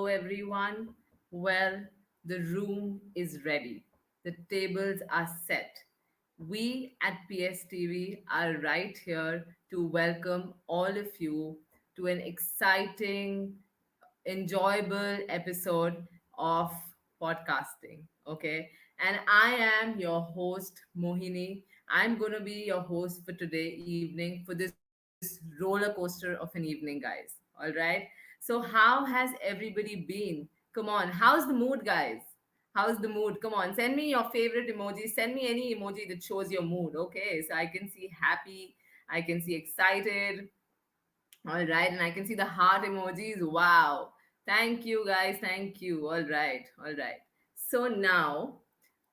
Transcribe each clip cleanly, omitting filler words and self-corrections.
everyone. Well, the room is ready, the tables are set. We at PSTV are right here to welcome all of you to an exciting, enjoyable episode of podcasting. Okay, and I am your host, Mohini. I'm going to be your host for today evening for this roller coaster of an evening, guys. All right. So, how has everybody been? Come on, how's the mood, guys? How's the mood? Come on, send me your favorite emoji. Send me any emoji that shows your mood. Okay, so I can see happy, I can see excited, all right, and I can see the heart emojis. Wow. Thank you, guys. Thank you. All right. All right. So now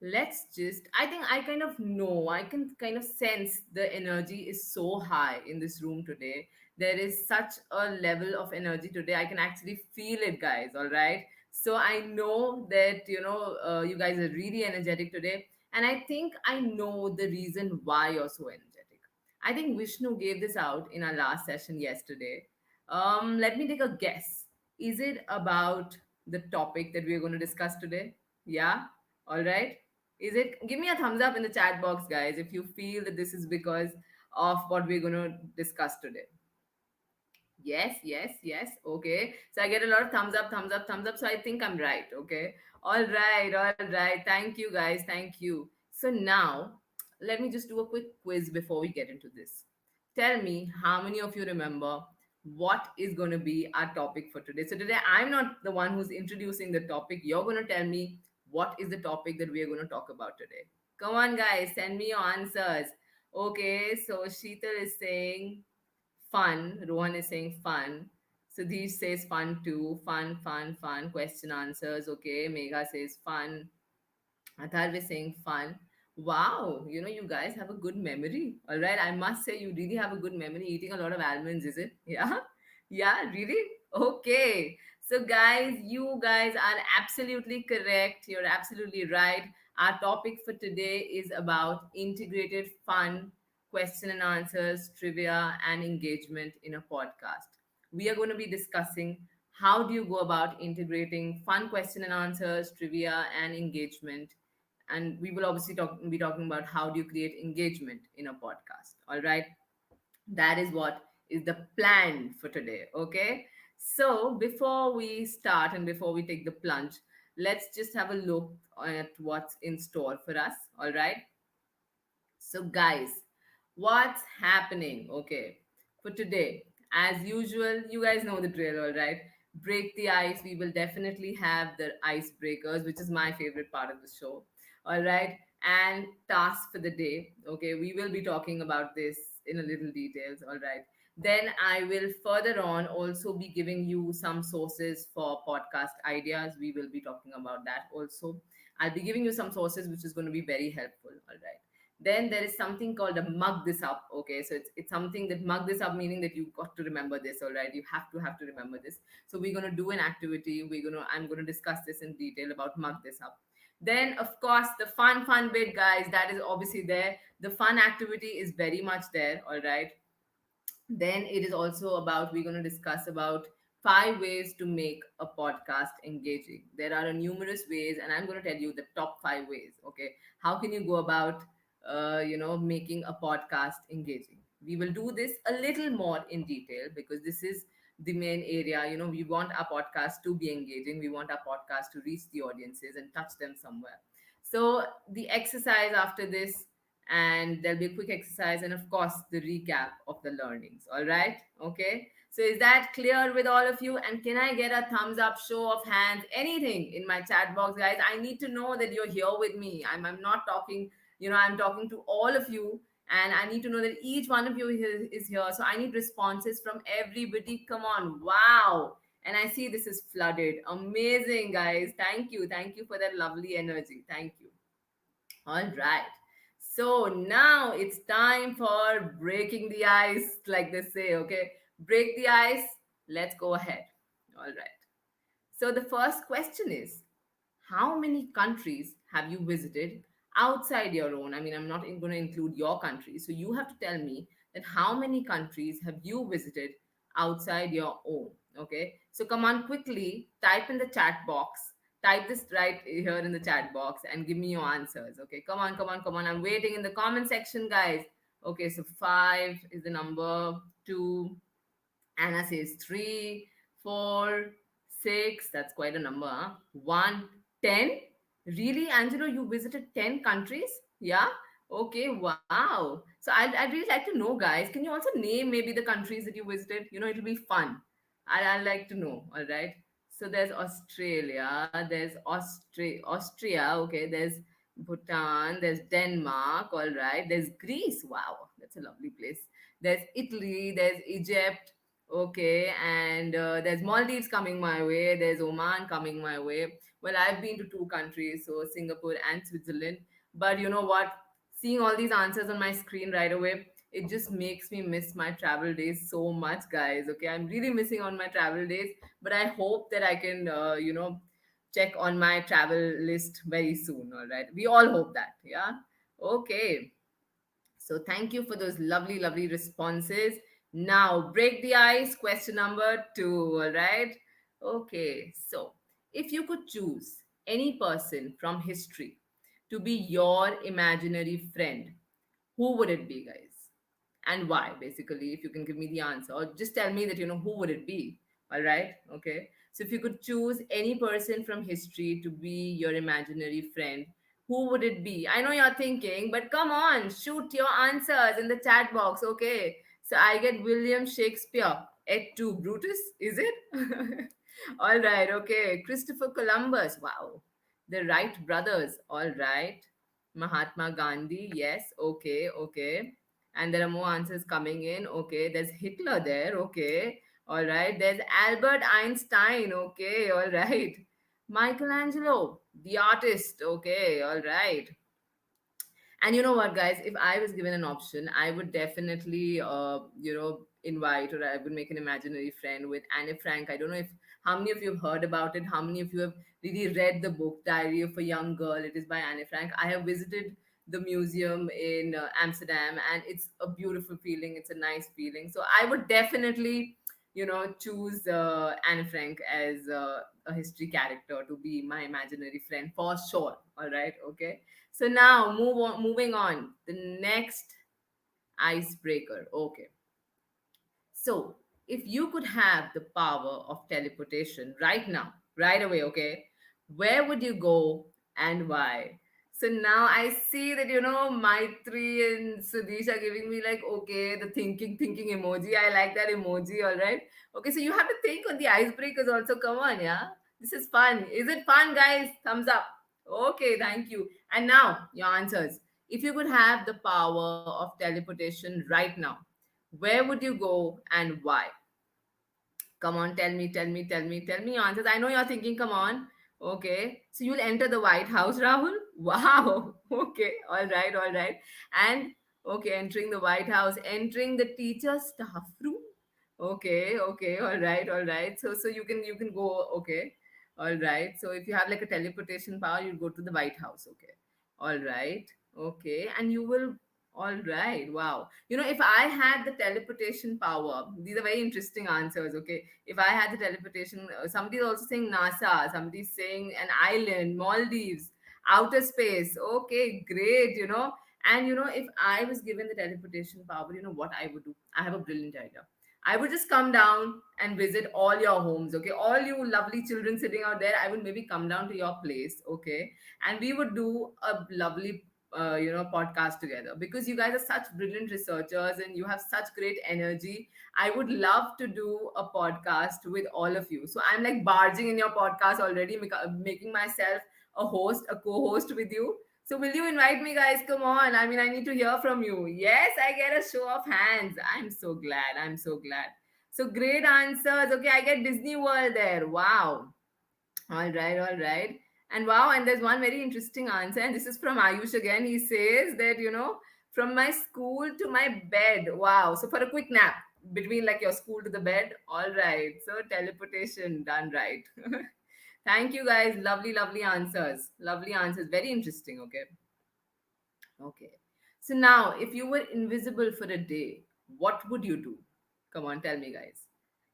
let's just, I think I kind of know, I can kind of sense the energy is so high in this room today. There is such a level of energy today. I can actually feel it, guys. All right. So I know that, you guys are really energetic today. And I think I know the reason why you're so energetic. I think Vishnu gave this out in our last session yesterday. Let me take a guess. Is it about the topic that we're going to discuss today? Yeah? All right. Is it? Give me a thumbs up in the chat box, guys, if you feel that this is because of what we're going to discuss today. Yes, yes, yes. Okay. So I get a lot of thumbs up, thumbs up, thumbs up. So I think I'm right. Okay. All right. All right. Thank you, guys. Thank you. So now let me just do a quick quiz before we get into this. Tell me how many of you remember what is going to be our topic for today. So today I'm not the one who's introducing the topic. You're going to tell me what is the topic that we are going to talk about today. Come on, guys. Send me your answers. Okay. So Sheetal is saying fun. Rohan is saying fun. Sudhesh says fun too. Fun, fun, fun. Question answers. Okay. Megha says fun. Atharv is saying fun. Wow, you guys have a good memory. All right. I must say, you really have a good memory. Eating a lot of almonds, is it? Yeah. Yeah, really? Okay. So, guys, you guys are absolutely correct. You're absolutely right. Our topic for today is about integrated fun, question and answers, trivia, and engagement in a podcast. We are going to be discussing how do you go about integrating fun question and answers, trivia, and engagement. And we will obviously be talking about how do you create engagement in a podcast. All right, that is what is the plan for today. Okay, so before we start and before we take the plunge, let's just have a look at what's in store for us. All right, so guys, what's happening? Okay, for today, as usual, you guys know the drill. All right, break the ice. We will definitely have the icebreakers, which is my favorite part of the show. All right, and task for the day. Okay, we will be talking about this in a little details. All right, then I will further on also be giving you some sources for podcast ideas. We will be talking about that also. I'll be giving you some sources which is going to be very helpful. All right, then there is something called a mug this up. Okay, so it's something that mug this up, meaning that you've got to remember this. All right, you have to remember this. So we're going to do an activity. I'm going to discuss this in detail about mug this up. Then of course the fun bit, guys, that is obviously there. The fun activity is very much there. All right, then it is also about, we're going to discuss about 5 ways to make a podcast engaging. There are numerous ways, and I'm going to tell you the top 5 ways. Okay, how can you go about making a podcast engaging? We will do this a little more in detail because this is the main area. We want our podcast to be engaging. We want our podcast to reach the audiences and touch them somewhere. So the exercise after this, and there'll be a quick exercise, and of course the recap of the learnings. All right, okay, so is that clear with all of you? And can I get a thumbs up, show of hands, anything in my chat box, guys? I need to know that you're here with me. I'm not talking, I'm talking to all of you, and I need to know that each one of you is here. So I need responses from everybody. Come on. Wow. And I see this is flooded. Amazing, guys. Thank you for that lovely energy. Thank you. All right. So now it's time for breaking the ice, like they say, okay? Break the ice. Let's go ahead. All right. So the first question is, how many countries have you visited outside your own? I mean, I'm not going to include your country. So you have to tell me that how many countries have you visited outside your own? Okay, so come on, quickly type in the chat box. Type this right here in the chat box and give me your answers. Okay, come on, come on, come on. I'm waiting in the comment section, guys. Okay, so 5 is the number, 2, Anna says 3, 4, 6. That's quite a number, huh? 1, 10. Really, Angelo, you visited 10 countries? Yeah? Okay, wow. So I'd really like to know, guys. Can you also name maybe the countries that you visited? It'll be fun. I'd like to know, all right? So there's Australia, there's Austria, okay, there's Bhutan, there's Denmark, all right, there's Greece. Wow, that's a lovely place. There's Italy, there's Egypt, okay, and there's Maldives coming my way. There's Oman coming my way. Well, I've been to two countries, so Singapore and Switzerland. But you know what? Seeing all these answers on my screen right away, it just makes me miss my travel days so much, guys. Okay, I'm really missing on my travel days, but I hope that I can, check on my travel list very soon. All right, we all hope that. Yeah. Okay. So thank you for those lovely, lovely responses. Now, break the ice. Question number 2. All right. Okay. So, if you could choose any person from history to be your imaginary friend, who would it be, guys? And why, basically, if you can give me the answer, or just tell me that, who would it be? All right. Okay. So, if you could choose any person from history to be your imaginary friend, who would it be? I know you're thinking, but come on, shoot your answers in the chat box. Okay. So, I get William Shakespeare. Et tu, Brutus, is it? All right. Okay. Christopher Columbus. Wow. The Wright brothers. All right. Mahatma Gandhi. Yes. Okay. Okay, and there are more answers coming in. Okay, there's Hitler there. Okay, all right. There's Albert Einstein. Okay, all right. Michelangelo, the artist. Okay, all right. And you know what, guys? If I was given an option, I would definitely, invite, or I would make an imaginary friend with Anne Frank. I don't know if how many of you have heard about it. How many of you have really read the book Diary of a Young Girl? It is by Anne Frank. I have visited the museum in Amsterdam, and it's a beautiful feeling. It's a nice feeling. So I would definitely, choose Anne Frank as a history character to be my imaginary friend for sure. All right. Okay. So now moving on. The next icebreaker. Okay. So if you could have the power of teleportation right now, right away, okay, where would you go and why? So now I see that Maitri and Sudesh are giving me like, okay, the thinking emoji. I like that emoji, all right. Okay, so you have to think on the icebreakers also. Come on, yeah. This is fun. Is it fun, guys? Thumbs up. Okay, thank you. And now your answers. If you could have the power of teleportation right now, where would you go and why? Come on, tell me your answers. I know you're thinking, come on. Okay. So you'll enter the White House, Rahul? Wow. Okay. All right, all right. And okay, entering the White House, entering the teacher staff room. Okay, okay, all right, all right. So you can go, okay. All right. So if you have like a teleportation power, you go to the White House, okay. All right. Okay. And you will all right. Wow. If I had the teleportation power, these are very interesting answers. Okay. If I had the teleportation, somebody's also saying NASA, somebody's saying an island, Maldives, outer space. Okay, great. And if I was given the teleportation power, what I would do? I have a brilliant idea. I would just come down and visit all your homes. Okay. All you lovely children sitting out there, I would maybe come down to your place. Okay. And we would do a lovely podcast together, because you guys are such brilliant researchers and you have such great energy. I would love to do a podcast with all of you. So I'm like barging in your podcast already, making myself a host, a co-host with you. So will you invite me, guys? Come on. I mean, I need to hear from you. Yes, I get a show of hands. I'm so glad. I'm so glad. So great answers. Okay, I get Disney World there. Wow. All right, all right. And wow, and there's one very interesting answer, and this is from Ayush again. He says that, from my school to my bed. Wow. So for a quick nap between like your school to the bed. All right. So teleportation done right. Thank you, guys. Lovely, lovely answers. Lovely answers. Very interesting. Okay. Okay. So now, if you were invisible for a day, what would you do? Come on, tell me, guys.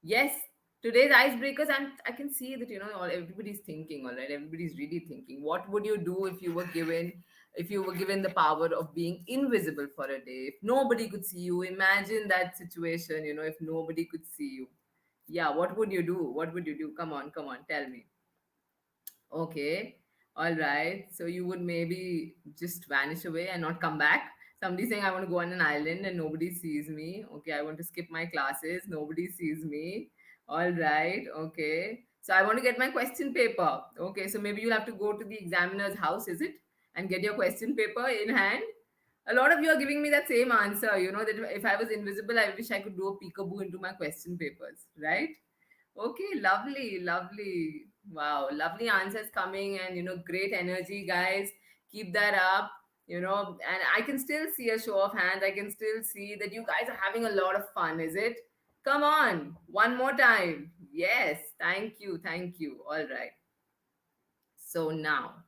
Yes. Today's icebreakers, I can see that, all everybody's thinking, all right, everybody's really thinking, what would you do if you were given the power of being invisible for a day, if nobody could see you? Imagine that situation, if nobody could see you. Yeah, what would you do? What would you do? Come on, tell me. Okay, all right. So you would maybe just vanish away and not come back. Somebody saying, I want to go on an island and nobody sees me. Okay, I want to skip my classes, nobody sees me. All right, okay. So I want to get my question paper. Okay, so maybe you'll have to go to the examiner's house, is it? And get your question paper in hand. A lot of you are giving me that same answer, that if I was invisible, I wish I could do a peekaboo into my question papers, right? Okay, lovely, lovely. Wow, lovely answers coming, and great energy, guys. Keep that up. And I can still see a show of hands. I can still see that you guys are having a lot of fun, is it? Come on, one more time. Yes, thank you, thank you. All right. So now,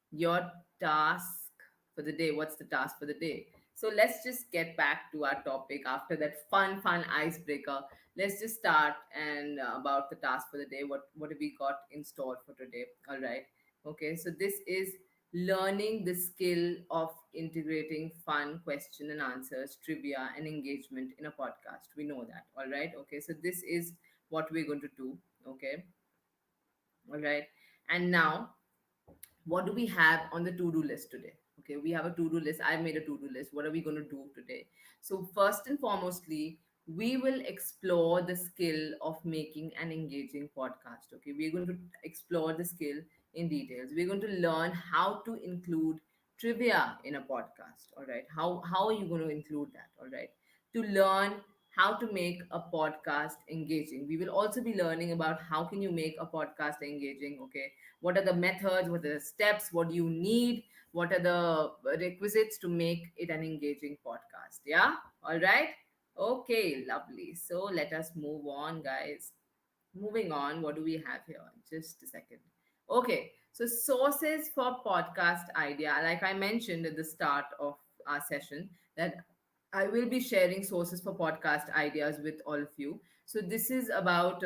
your task for the day. What's the task for the day? So let's just get back to our topic after that fun icebreaker. Let's just start and about the task for the day. What have we got in store for today? All right. Okay. So this is learning the skill of integrating fun question and answers, trivia, and engagement in a podcast. We know that. All right. Okay. So this is what we're going to do. Okay. All right. And now, what do we have on the to-do list today? Okay, we have a to-do list. I've made a to-do list. What are we going to do today? So first and foremostly, we will explore the skill of making an engaging podcast. Okay, we're going to explore the skill in details. We're going to learn how to include trivia in a podcast. All right, how are you going to include that? All right, to learn how to make a podcast engaging. We will also be learning about how can you make a podcast engaging. Okay, what are the methods, what are the steps, what do you need, what are the requisites to make it an engaging podcast. Yeah, all right. Okay, lovely. So let us move on, guys. Moving on, what do we have here? Just a second. Okay, so sources for podcast idea. Like I mentioned at the start of our session, that I will be sharing sources for podcast ideas with all of you. So this is about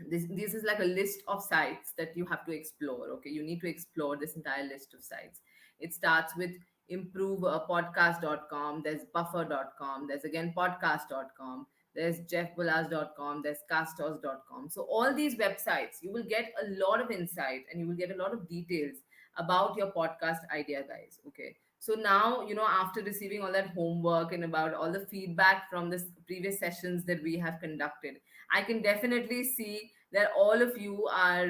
this is like a list of sites that you have to explore. Okay, you need to explore this entire list of sites. It starts with improvepodcast.com, there's buffer.com, there's again podcast.com, there's jeffbulas.com, there's castors.com. So all these websites, you will get a lot of insight and you will get a lot of details about your podcast idea, guys. Okay, so now, after receiving all that homework and about all the feedback from the previous sessions that we have conducted, I can definitely see that all of you are,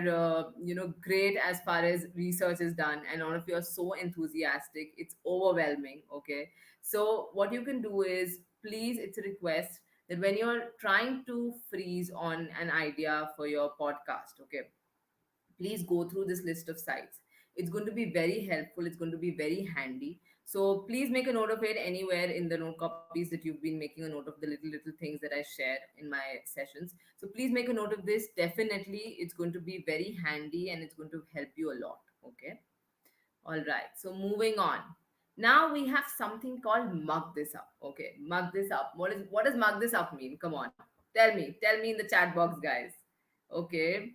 great as far as research is done, and all of you are so enthusiastic. It's overwhelming. Okay. So, what you can do is, please, it's a request that when you're trying to freeze on an idea for your podcast, okay, please go through this list of sites. It's going to be very helpful, it's going to be very handy. So please make a note of it anywhere in the note copies that you've been making a note of the little things that I share in my sessions. So please make a note of this. Definitely, it's going to be very handy and it's going to help you a lot. Okay. All right. So moving on. Now we have something called mug this up. Okay. Mug this up. What does mug this up mean? Come on. Tell me. Tell me in the chat box, guys. Okay.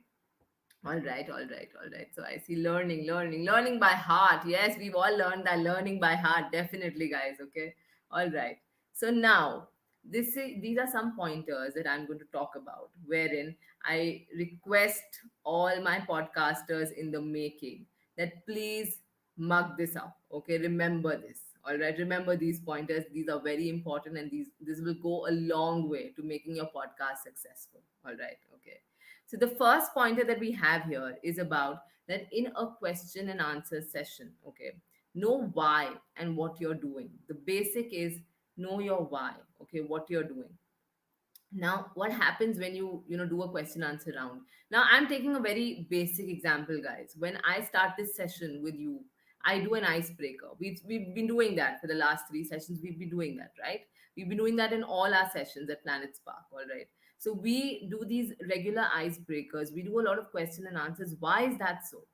All right, all right, all right. So I see learning by heart. Yes, we've all learned that learning by heart. Definitely, guys. Okay. All right. So now, these are some pointers that I'm going to talk about, wherein I request all my podcasters in the making that please mug this up. Okay. Remember this. All right. Remember these pointers. These are very important, and this will go a long way to making your podcast successful. All right. Okay. So the first pointer that we have here is about that in a question and answer session, okay, know why and what you're doing. The basic is know your why, okay, what you're doing. Now, what happens when you do a question answer round? Now, I'm taking a very basic example, guys. When I start this session with you, I do an icebreaker. We've been doing that for the last three sessions. We've been doing that, right? We've been doing that in all our sessions at Planet Spark. All right. So we do these regular icebreakers. We do a lot of question and answers. Why is that so?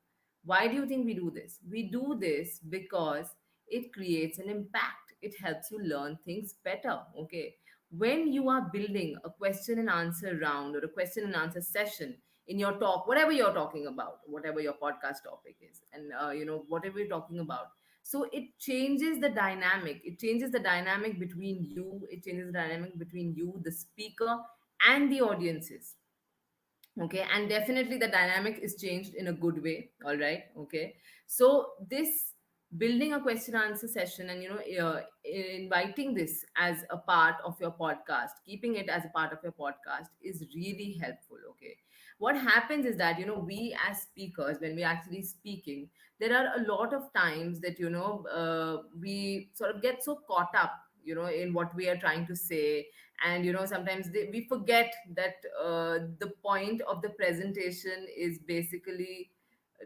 Why do you think we do this? We do this because it creates an impact. It helps you learn things better. Okay. when you are building a question and answer round or a question and answer session in your talk, whatever you're talking about, whatever your podcast topic is, and whatever you're talking about, so it changes the dynamic. It changes the dynamic between you. It changes the dynamic between you, the speaker, and the audiences. Okay, and definitely the dynamic is changed in a good way. All right. Okay, so this building a question answer session, and inviting this as a part of your podcast, keeping it as a part of your podcast, is really helpful. Okay, what happens is that we as speakers, when we're actually speaking, there are a lot of times that we sort of get so caught up in what we are trying to say. And sometimes we forget that the point of the presentation is basically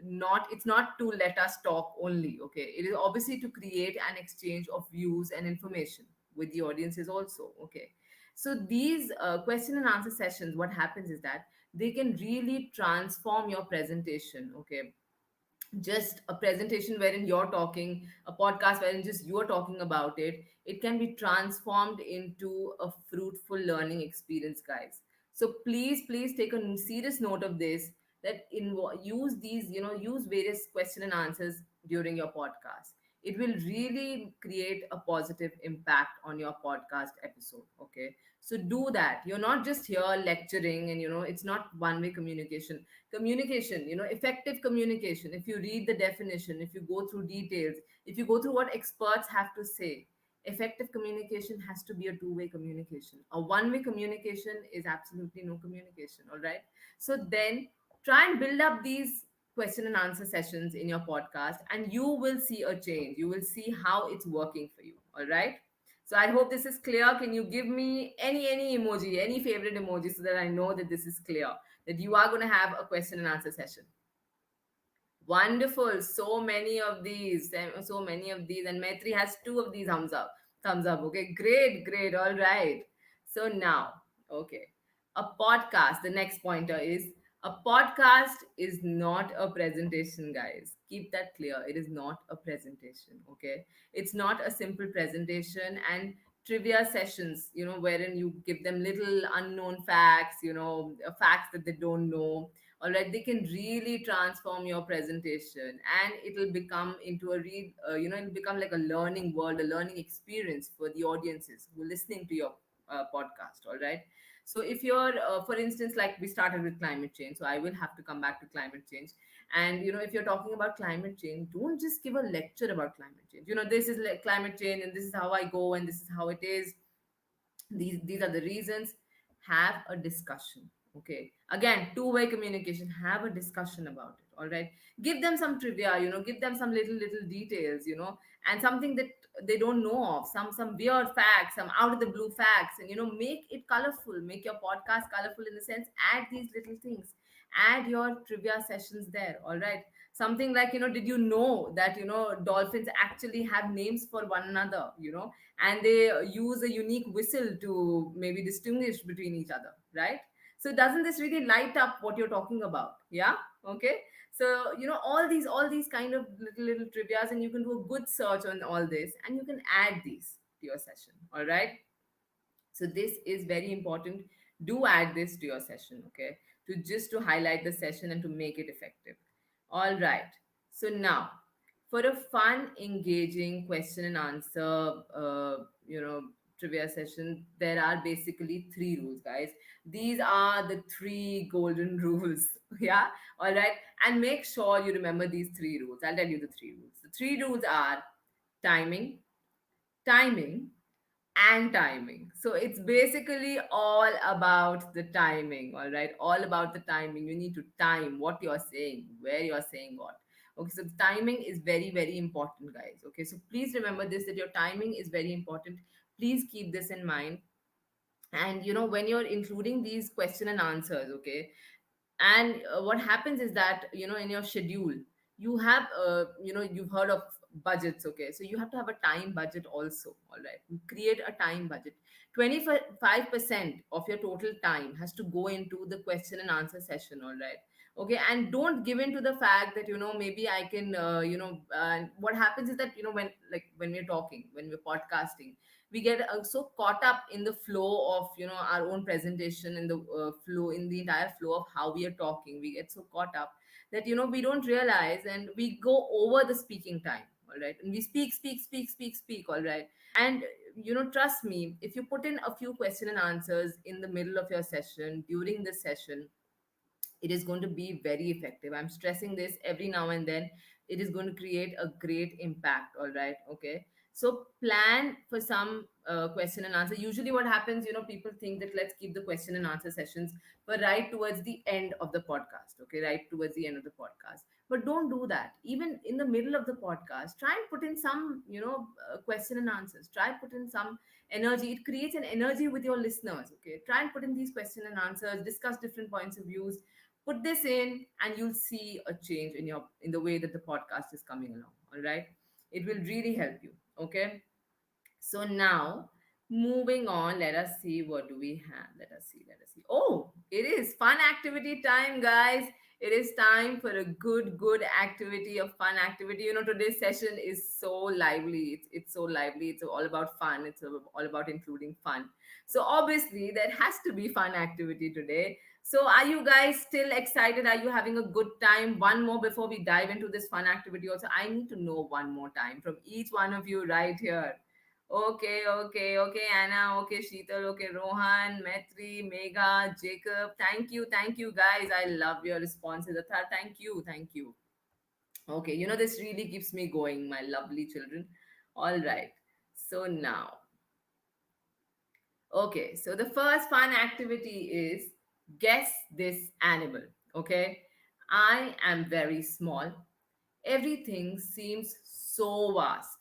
not, it's not to let us talk only. Okay, it is obviously to create an exchange of views and information with the audiences also. Okay, so these question and answer sessions, what happens is that they can really transform your presentation. Okay, just a presentation wherein you're talking, a podcast wherein just you're talking about it, it can be transformed into a fruitful learning experience, guys. So please take a serious note of this, that use these, use various question and answers during your podcast. It will really create a positive impact on your podcast episode. Okay, so do that. You're not just here lecturing, and it's not one way communication. Communication, effective communication, if you read the definition, if you go through details, if you go through what experts have to say, effective communication has to be a two-way communication. A one-way communication is absolutely no communication. All right, so then try and build up these question and answer sessions in your podcast, and you will see a change. You will see how it's working for you. All right, so I hope this is clear. Can you give me any emoji, any favorite emoji, so that I know that this is clear, that you are going to have a question and answer session? Wonderful. So many of these, so many of these. And Maitri has two of these thumbs up. Thumbs up. Okay, great, great. All right. So now, okay, a podcast. The next pointer is, a podcast is not a presentation, guys. Keep that clear. It is not a presentation. Okay, it's not a simple presentation and trivia sessions, wherein you give them little unknown facts, facts that they don't know. All right, they can really transform your presentation, and it'll become into a it'll become like a learning world, a learning experience for the audiences who are listening to your podcast. All right, so if you're for instance, like we started with climate change, so I will have to come back to climate change. And if you're talking about climate change, don't just give a lecture about climate change. This is like climate change, and this is how I go, and this is how it is. These are the reasons. Have a discussion. Okay, again, two-way communication. Have a discussion about it. All right, give them some trivia, give them some little details, and something that they don't know of, some weird facts, some out of the blue facts. And make it colorful, make your podcast colorful, in the sense, add these little things, add your trivia sessions there. All right, something like, did you know that dolphins actually have names for one another, and they use a unique whistle to maybe distinguish between each other, right? So doesn't this really light up what you're talking about? Yeah. Okay, so all these kind of little trivias, and you can do a good search on all this, and you can add these to your session. All right, so this is very important. Do add this to your session. Okay, to highlight the session and to make it effective. All right, so now, for a fun, engaging question and answer trivia session, there are basically three rules, guys. These are the three golden rules. Yeah, all right, and make sure you remember these three rules. I'll tell you the three rules. The three rules are timing, timing, and timing. So it's basically all about the timing. All right, all about the timing. You need to time what you're saying, where you're saying what. Okay, so the timing is very important, guys. Okay, so please remember this, that your timing is very important. Please keep this in mind. And when you're including these question and answers, okay, and what happens is that in your schedule, you have you've heard of budgets. Okay, so you have to have a time budget also. All right, create a time budget. 25% of your total time has to go into the question and answer session. All right, Okay, and don't give in to the fact that, maybe I can, what happens is that, when we're talking, when we're podcasting, we get so caught up in the flow of, our own presentation, in the flow, in the entire flow of how we are talking. We get so caught up that, we don't realize, and we go over the speaking time. All right, and we speak, speak, speak, speak, speak. All right, and trust me, if you put in a few question and answers in the middle of your session, during the session, it is going to be very effective. I'm stressing this every now and then. It is going to create a great impact. All right, okay. So plan for some question and answer. Usually what happens, people think that let's keep the question and answer sessions for right towards the end of the podcast. Okay, right towards the end of the podcast. But don't do that. Even in the middle of the podcast, try and put in some, question and answers. Try put in some energy. It creates an energy with your listeners. Okay, try and put in these question and answers, discuss different points of views. Put this in, and you'll see a change in the way that the podcast is coming along. All right, it will really help you. Okay, so now, moving on, let us see what do we have. Let us see. Oh, it is fun activity time, guys. It is time for a good activity, a fun activity. Today's session is so lively. It's so lively. It's all about fun. It's all about including fun. So obviously there has to be fun activity today. So are you guys still excited? Are you having a good time? One more before we dive into this fun activity. Also, I need to know one more time from each one of you right here. Okay, okay, okay, Anna, okay, Sheetal, okay, Rohan, Maitri, Megha, Jacob. Thank you, guys. I love your responses. Atha, thank you, thank you. Okay, this really keeps me going, my lovely children. All right. So now, okay, so the first fun activity is guess this animal. Okay, I am very small. Everything seems so vast.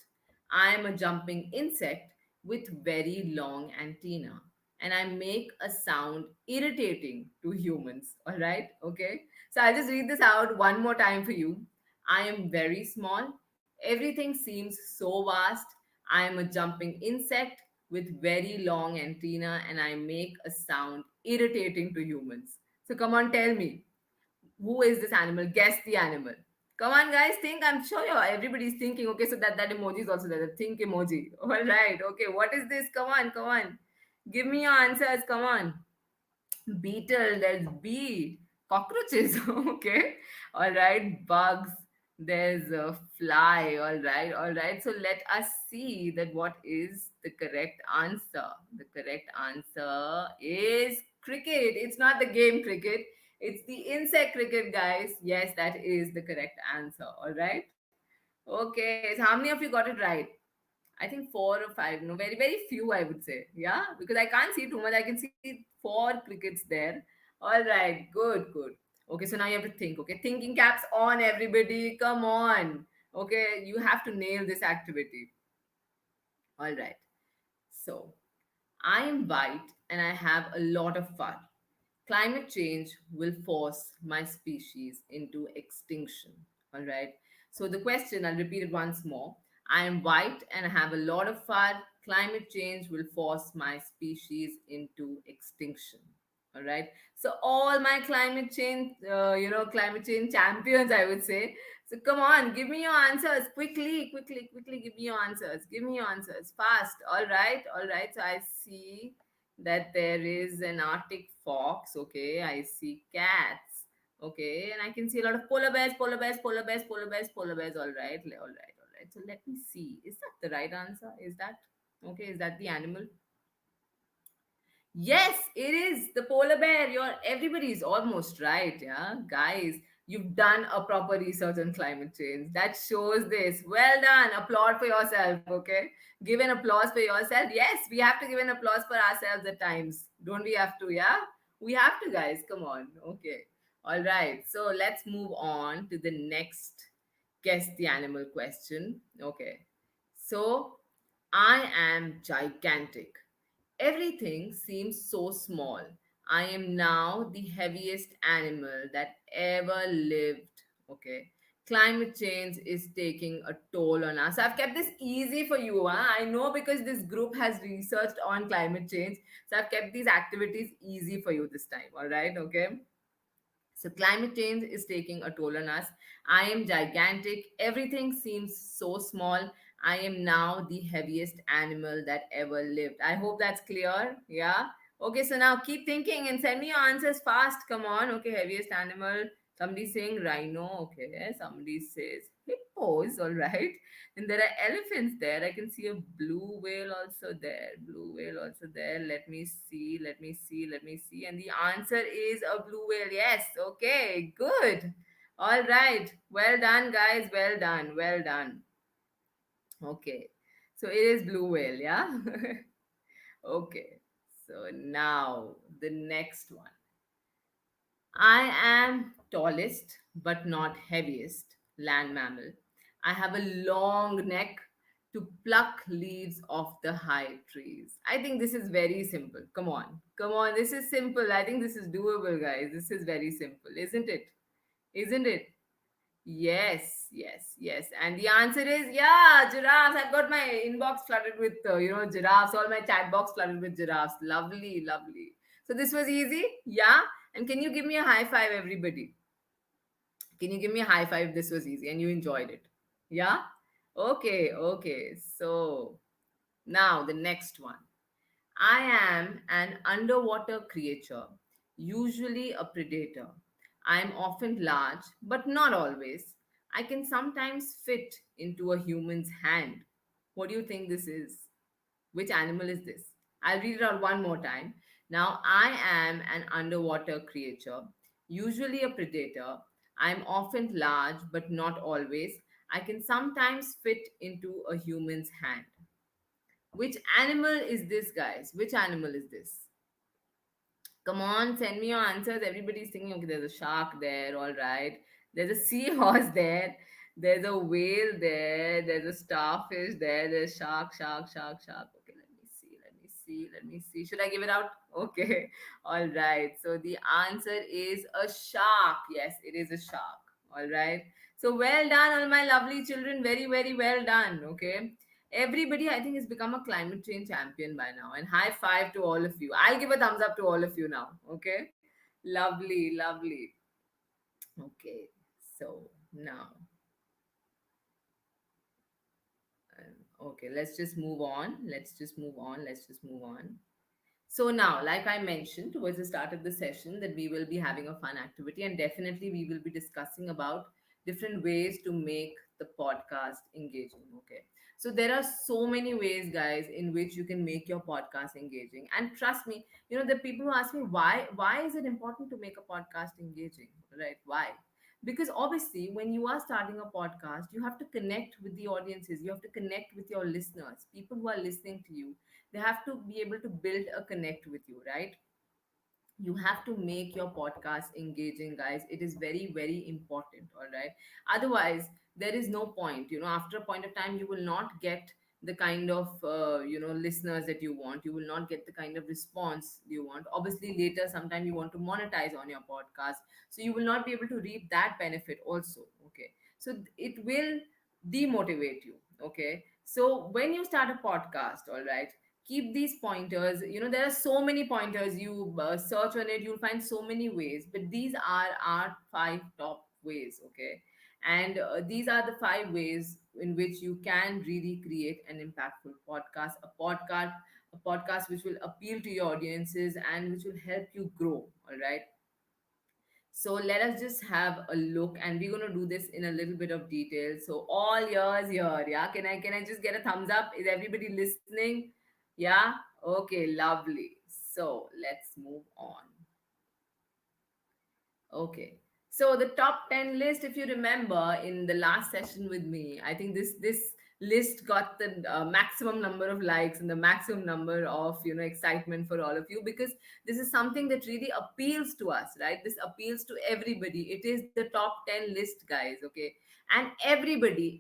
I am a jumping insect with very long antenna, and I make a sound irritating to humans. All right, okay. So I'll just read this out one more time for you. I am very small. Everything seems so vast. I am a jumping insect with very long antenna, and I make a sound irritating to humans. So come on, tell me, who is this animal? Guess the animal. Come on, guys, think. I'm sure everybody's thinking. Okay, so that emoji is also there. The think emoji. All right. Okay, what is this? Come on, come on. Give me your answers. Come on. Beetle. There's bee. Cockroaches. Okay. All right. Bugs. There's a fly. All right. All right. So let us see that what is the correct answer. The correct answer is cricket. It's not the game cricket. It's the insect cricket, guys. Yes, that is the correct answer. All right. Okay. So how many of you got it right? I think four or five. No, very, very few, I would say. Yeah, because I can't see too much. I can see four crickets there. All right. Good, good. Okay, so now you have to think. Okay, thinking caps on, everybody. Come on. Okay, you have to nail this activity. All right. So I am white and I have a lot of fun. Climate change will force my species into extinction. All right. So, the question, I'll repeat it once more. I am white and I have a lot of fur. Climate change will force my species into extinction. All right. So, all my climate change champions, I would say. So, come on, give me your answers quickly, quickly, quickly. Give me your answers. Give me your answers fast. All right. All right. So, I see that there is an Arctic fox. Okay, I see cats. Okay, and I can see a lot of polar bears, polar bears, polar bears, polar bears, polar bears. All right, all right, all right. So let me see. Is that the right answer? Is that okay? Is that the animal? Yes, it is the polar bear. Everybody is almost right, yeah, guys. You've done a proper research on climate change. That shows this. Well done. Applaud for yourself. Okay, give an applause for yourself. Yes, we have to give an applause for ourselves at times. Don't we have to? Yeah, we have to, guys. Come on. Okay. All right. So let's move on to the next guess the animal question. Okay. So I am gigantic. Everything seems so small. I am now the heaviest animal that ever lived. Okay. Climate change is taking a toll on us. I've kept this easy for you. Huh? I know because this group has researched on climate change. So I've kept these activities easy for you this time. All right. Okay. So climate change is taking a toll on us. I am gigantic. Everything seems so small. I am now the heaviest animal that ever lived. I hope that's clear. Yeah. Okay, so now keep thinking and send me your answers fast. Come on. Okay, heaviest animal. Somebody saying rhino. Okay. Somebody says hippos. All right. And there are elephants there. I can see a blue whale also there. Blue whale also there. Let me see. Let me see. Let me see. And the answer is a blue whale. Yes. Okay. Good. All right. Well done, guys. Well done. Well done. Okay. So it is blue whale. Yeah. Okay. So now the next one. I am tallest but not heaviest land mammal. I have a long neck to pluck leaves off the high trees. I think this is very simple. Come on. Come on. This is simple. I think this is doable, guys. This is very simple, isn't it? Isn't it? Yes, yes, yes. And the answer is yeah, giraffes. I've got my inbox flooded with, giraffes, all my chat box flooded with giraffes. Lovely, lovely. So this was easy. Yeah. And can you give me a high five, everybody? Can you give me a high five? This was easy and you enjoyed it. Yeah? Okay, okay. So now the next one. I am an underwater creature, usually a predator. I am often large, but not always. I can sometimes fit into a human's hand. What do you think this is? Which animal is this? I'll read it out one more time. Now, I am an underwater creature, usually a predator. I'm often large, but not always. I can sometimes fit into a human's hand. Which animal is this, guys? Which animal is this? Come on, send me your answers. Everybody's thinking, okay, there's a shark there, all right. There's a seahorse there. There's a whale there. There's a starfish there. There's shark, shark, shark, shark. Okay, let me see. Let me see. Let me see. Should I give it out? Okay. All right. So the answer is a shark. Yes, it is a shark. All right. So well done, all my lovely children. Very, very well done. Okay. Everybody, I think, has become a climate change champion by now. And high five to all of you. I'll give a thumbs up to all of you now. Okay. Lovely, lovely. Okay. So now, okay, let's just move on. Let's just move on. Let's just move on. So now, like I mentioned towards the start of the session, that we will be having a fun activity, and definitely we will be discussing about different ways to make the podcast engaging. Okay. So there are so many ways, guys, in which you can make your podcast engaging. And trust me, the people who ask me why is it important to make a podcast engaging? Right? Why? Because obviously when you are starting a podcast, you have to connect with the audiences, you have to connect with your listeners, people who are listening to you. They have to be able to build a connect with you, right? You have to make your podcast engaging, guys. It is very, very important. All right. Otherwise there is no point. After a point of time, you will not get the kind of listeners that you want. You will not get the kind of response you want. Obviously later sometime you want to monetize on your podcast, so you will not be able to reap that benefit also. Okay. So it will demotivate you. Okay. So when you start a podcast, all right, keep these pointers. There are so many pointers. You search on it, you'll find so many ways, but these are our five top ways. Okay. And these are the five ways in which you can really create an impactful podcast, a podcast which will appeal to your audiences and which will help you grow. All right. So let us just have a look, and we're gonna do this in a little bit of detail. So all yours here, yeah. Can I just get a thumbs up? Is everybody listening? Yeah. Okay, lovely. So let's move on. Okay. So the top 10 list, if you remember in the last session with me, I think this list got the maximum number of likes and the maximum number of excitement for all of you, because this is something that really appeals to us, right? This appeals to everybody. It is the top 10 list, guys. Okay. And everybody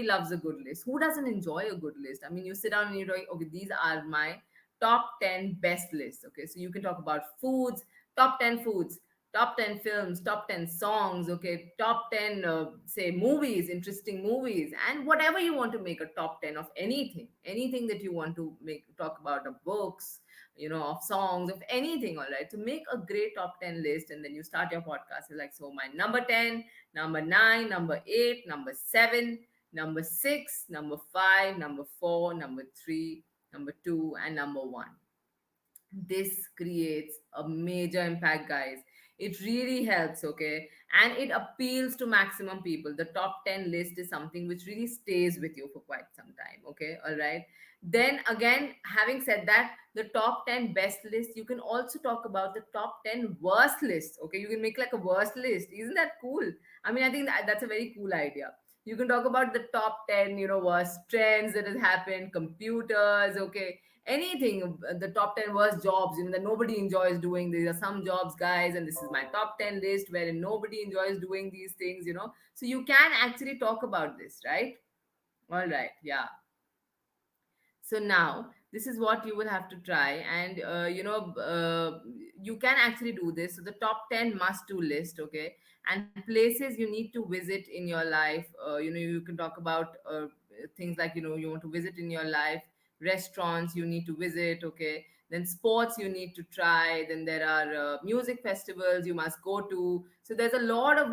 loves a good list. Who doesn't enjoy a good list? I mean, you sit down and you're like, okay, these are my top 10 best lists. Okay. So you can talk about foods, top 10 foods, top 10 films, top 10 songs, okay, top 10 say movies, interesting movies, and whatever you want to make a top 10 of anything that you want to make, talk about, of books, of songs, of anything. All right, so make a great top 10 list, and then you start your podcast. You're like, so my number 10, number 9, number 8, number 7, number 6, number 5, number 4, number 3, number 2, and number 1. This creates a major impact, guys. It really helps, okay, and it appeals to maximum people. The top 10 list is something which really stays with you for quite some time, okay, all right. Then again, having said that, the top 10 best list, you can also talk about the top 10 worst list, okay. You can make like a worst list. Isn't that cool? I mean, I think that's a very cool idea. You can talk about the top 10, worst trends that has happened, computers, okay, anything, the top 10 worst jobs, that nobody enjoys doing. These are some jobs, guys, and this is my top 10 list wherein nobody enjoys doing these things. So you can actually talk about this, right? All right, yeah. So now this is what you will have to try, and you can actually do this. So the top 10 must do list, okay, and places you need to visit in your life. You can talk about things like, you want to visit in your life, restaurants you need to visit, okay, then sports you need to try, then there are music festivals you must go to. So there's a lot of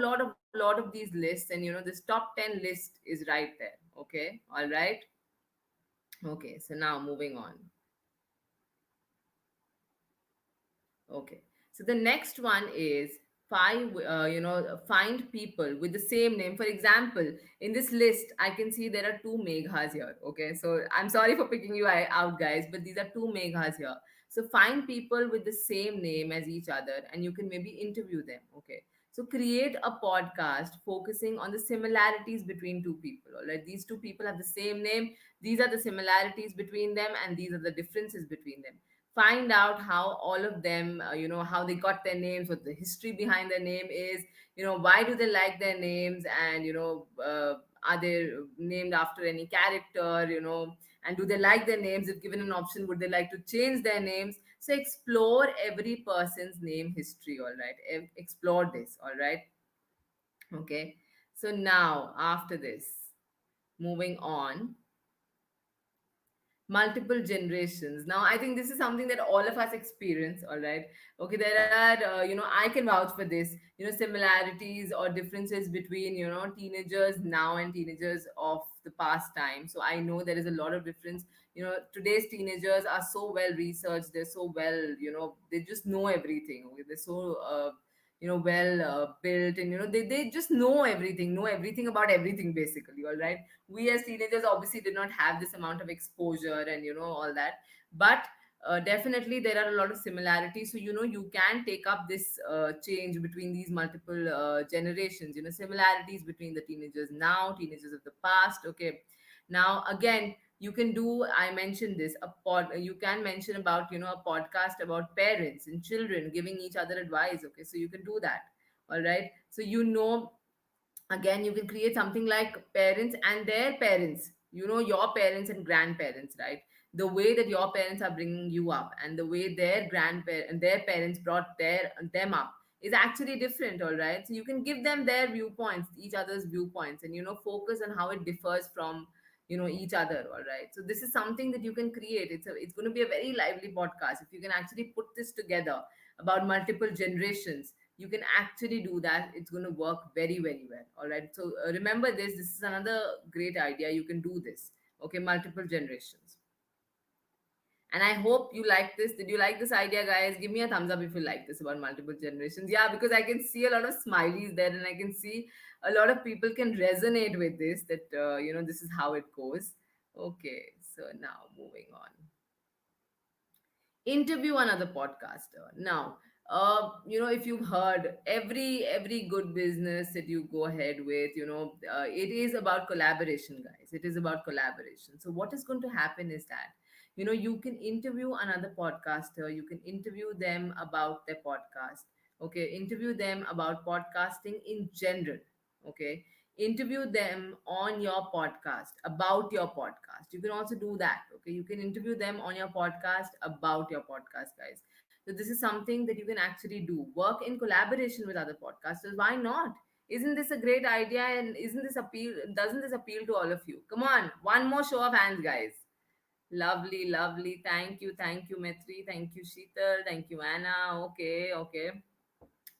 these lists, and this top 10 list is right there, okay, all right. Okay, so now moving on. Okay. So the next one is find people with the same name. For example, in this list, I can see there are two Meghas here. Okay. So I'm sorry for picking you out, guys, but these are two Meghas here. So find people with the same name as each other, and you can maybe interview them. Okay. So create a podcast focusing on the similarities between two people. All right. These two people have the same name. These are the similarities between them, and these are the differences between them. Find out how all of them, how they got their names, what the history behind their name is, why do they like their names, and are they named after any character, and do they like their names? If given an option, would they like to change their names? So explore every person's name history, all right. Explore this, all right. Okay, so now after this, moving on, multiple generations. Now I think this is something that all of us experience, all right. Okay, there are I can vouch for this, similarities or differences between teenagers now and teenagers of the past time. So I know there is a lot of difference. Today's teenagers are so well researched, they're so well, they just know everything, okay? They're so well built, and they just know everything about everything, basically, all right. We as teenagers obviously did not have this amount of exposure and all that, but definitely there are a lot of similarities. So you can take up this change between these multiple generations, similarities between the teenagers now, teenagers of the past, okay. Now again, you can do, I mentioned this, you can mention about a podcast about parents and children giving each other advice, okay. So you can do that, all right. So again, you can create something like parents and their parents, your parents and grandparents, right? The way that your parents are bringing you up, and the way their grandparents and their parents brought them up, is actually different, all right. So you can give them their viewpoints, each other's viewpoints, and focus on how it differs from each other, all right. So this is something that you can create. It's going to be a very lively podcast if you can actually put this together about multiple generations. You can actually do that. It's going to work very, very well, all right. So remember this is another great idea. You can do this, okay, multiple generations. And I hope you like this. Did you like this idea, guys? Give me a thumbs up if you like this about multiple generations. Yeah, because I can see a lot of smileys there, and I can see a lot of people can resonate with this, that this is how it goes. Okay, so now moving on, interview another podcaster. Now if you've heard, every good business that you go ahead with, it is about collaboration, guys. It is about collaboration. So what is going to happen is that you can interview another podcaster, you can interview them about their podcast, okay, interview them about podcasting in general, okay, interview them on your podcast, about your podcast. You can also do that, okay. You can interview them on your podcast, about your podcast, guys. So this is something that you can actually do. Work in collaboration with other podcasters. Why not? Isn't this a great idea? And isn't this appeal? Doesn't this appeal to all of you? Come on, one more show of hands, guys. Lovely, lovely. Thank you, Metri. Thank you, Sheetal. Thank you, Anna. Okay, okay.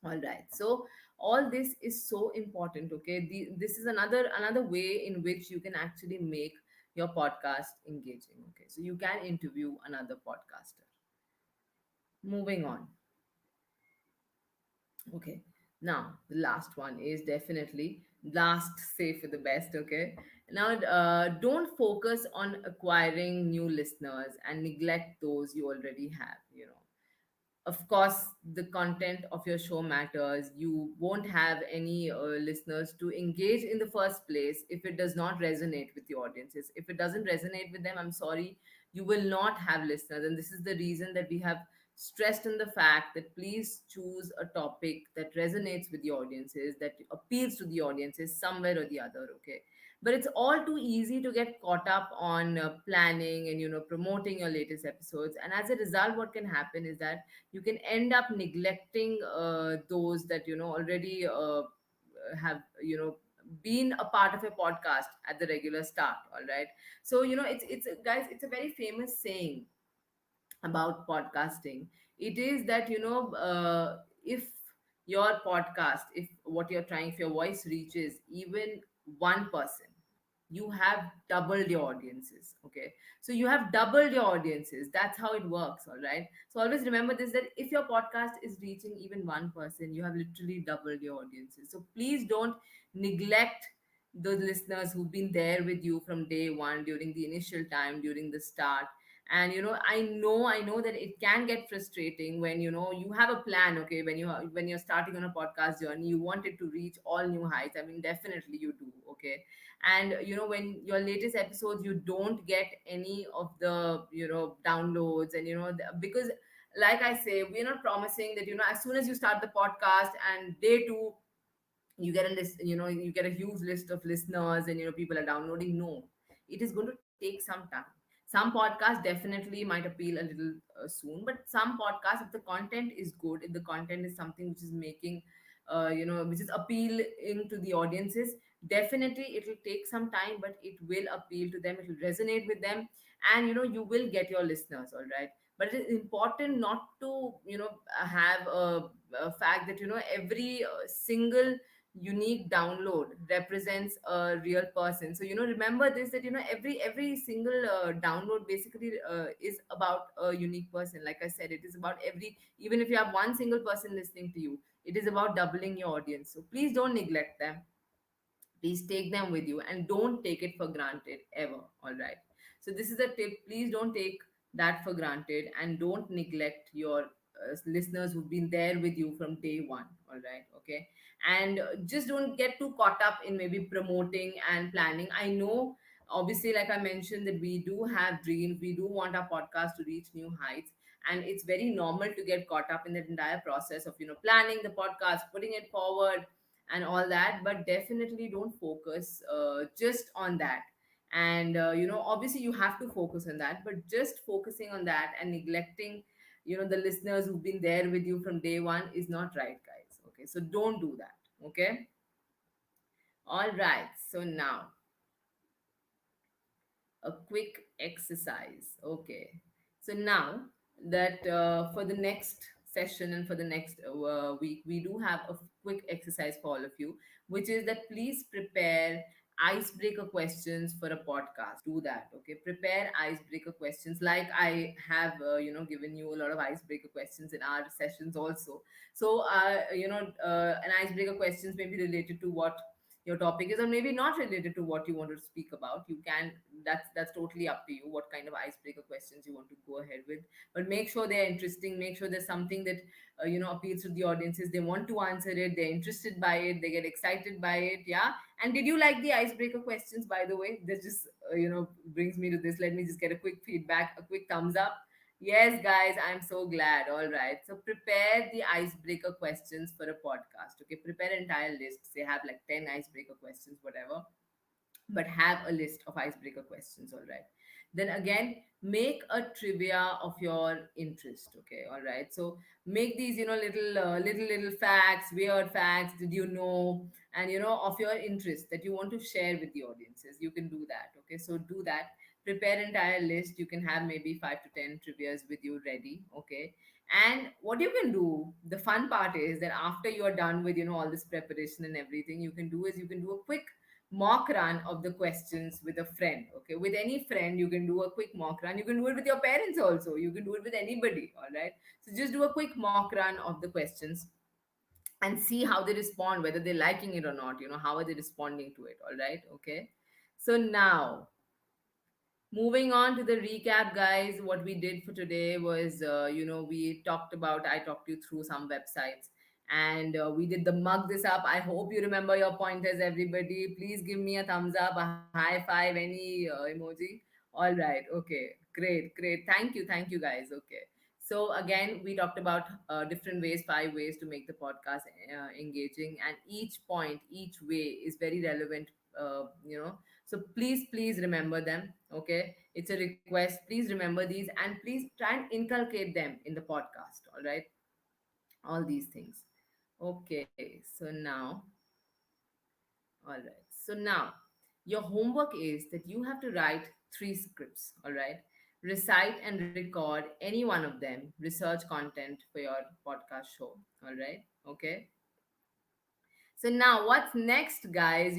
All right. So all this is so important. Okay, this is another way in which you can actually make your podcast engaging. Okay, so you can interview another podcaster. Moving on. Okay. Now, the last one is definitely last, save for the best. Okay. Now, don't focus on acquiring new listeners and neglect those you already have. Of course, the content of your show matters. You won't have any listeners to engage in the first place if it does not resonate with the audiences. If it doesn't resonate with them, I'm sorry, you will not have listeners. And this is the reason that we have stressed in the fact that please choose a topic that resonates with the audiences, that appeals to the audiences somewhere or the other. Okay, but it's all too easy to get caught up on planning and promoting your latest episodes, and as a result what can happen is that you can end up neglecting those that already have been a part of a podcast at the regular start. All right, so it's guys, it's a very famous saying about podcasting. It is that if your podcast, if what you're trying, if your voice reaches even one person, you have doubled your audiences. Okay, so you have doubled your audiences. That's how it works. All right, so always remember this, that if your podcast is reaching even one person, you have literally doubled your audiences. So please don't neglect those listeners who've been there with you from day one, during the initial time, during the start. And I know that it can get frustrating when you have a plan. Okay, when you're starting on a podcast journey, you want it to reach all new heights. I mean, definitely you do. Okay, and when your latest episodes, you don't get any of the downloads, and because, like I say, we're not promising that as soon as you start the podcast and day two you get a list, you get a huge list of listeners, and people are downloading. No, it is going to take some time. Some podcasts definitely might appeal a little soon, but some podcasts, if the content is good, if the content is something which is making which is appealing to the audiences, definitely it will take some time, but it will appeal to them, it will resonate with them, and you will get your listeners. All right, but it is important not to have a fact that every single unique download represents a real person. So remember this, that every single download basically is about a unique person. Like I said, it is about every, even if you have one single person listening to you, it is about doubling your audience. So please don't neglect them. Please take them with you and don't take it for granted ever. All right, so this is a tip. Please don't take that for granted, and don't neglect your listeners who've been there with you from day one. All right, okay, and just don't get too caught up in maybe promoting and planning. I know, obviously, like I mentioned, that we do have dreams, we do want our podcast to reach new heights, and it's very normal to get caught up in that entire process of planning the podcast, putting it forward, and all that. But definitely don't focus just on that. And obviously you have to focus on that, but just focusing on that and neglecting the listeners who've been there with you from day one is not right, guys. Okay, so don't do that. Okay, all right, so now a quick exercise. Okay, so now that for the next session and for the next week, we do have a quick exercise for all of you, which is that please prepare icebreaker questions for a podcast. Do that. Okay, prepare icebreaker questions, like I have given you a lot of icebreaker questions in our sessions also. So an icebreaker questions may be related to what your topic is, or maybe not related to what you want to speak about. You can, that's totally up to you what kind of icebreaker questions you want to go ahead with. But make sure they're interesting, make sure there's something that appeals to the audiences. They want to answer it, they're interested by it, they get excited by it. Yeah, and did you like the icebreaker questions, by the way? This just brings me to this. Let me just get a quick feedback, a quick thumbs up. Yes, guys, I'm so glad. All right. So prepare the icebreaker questions for a podcast. Okay. Prepare an entire list. Say have like 10 icebreaker questions, whatever. but have a list of icebreaker questions. All right, then again, make a trivia of your interest. Okay, all right, so make these, little facts, weird facts, did you know, and of your interest that you want to share with the audiences. You can do that. Okay, so do that. Prepare entire list. You can have maybe 5 to 10 trivias with you ready. Okay, and what you can do, the fun part is that after you are done with all this preparation and everything, you can do is you can do a quick mock run of the questions with a friend. Okay, with any friend you can do a quick mock run. You can do it with your parents also, you can do it with anybody. All right, so just do a quick mock run of the questions and see how they respond, whether they're liking it or not. How are they responding to it? All right, okay. So now, moving on to the recap, guys, what we did for today was, I talked you through some websites, and we did the mug this up. I hope you remember your pointers, everybody. Please give me a thumbs up, a high five, any emoji. All right, okay, great. Thank you, guys. Okay. So again, we talked about different ways, 5 ways to make the podcast engaging, and each point, each way is very relevant. So please remember them. Okay, it's a request. Please remember these, and please try and inculcate them in the podcast. All right, all these things. Okay, so now, all right. So now, your homework is that you have to write 3 scripts. All right, recite and record any one of them. Research content for your podcast show. All right. Okay. So now what's next, guys?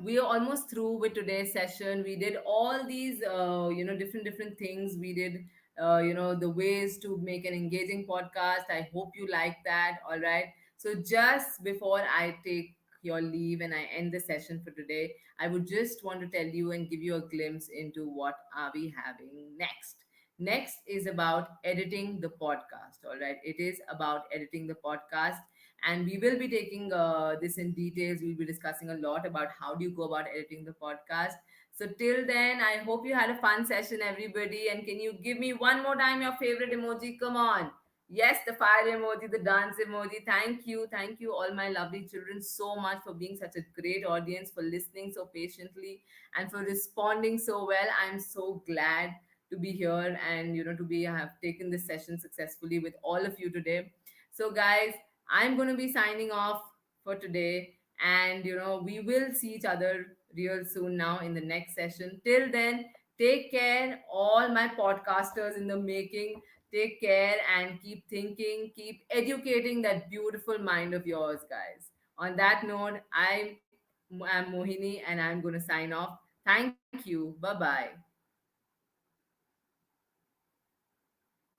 We are almost through with today's session. We did all these, different things. We did, the ways to make an engaging podcast. I hope you like that. All right. So just before I take your leave and I end the session for today, I would just want to tell you and give you a glimpse into what are we having next. Next is about editing the podcast. All right. It is about editing the podcast, and we will be taking this in details. We'll be discussing a lot about how do you go about editing the podcast. So till then, I hope you had a fun session, everybody. And can you give me one more time your favorite emoji? Come on. Yes, the fire emoji, the dance emoji. Thank you, all my lovely children, so much for being such a great audience, for listening so patiently, and for responding so well. I'm so glad to be here, and to be have taken this session successfully with all of you today. So guys, I'm going to be signing off for today. And, we will see each other real soon now in the next session. Till then, take care, all my podcasters in the making. Take care and keep thinking, keep educating that beautiful mind of yours, guys. On that note, I'm Mohini, and I'm going to sign off. Thank you. Bye bye.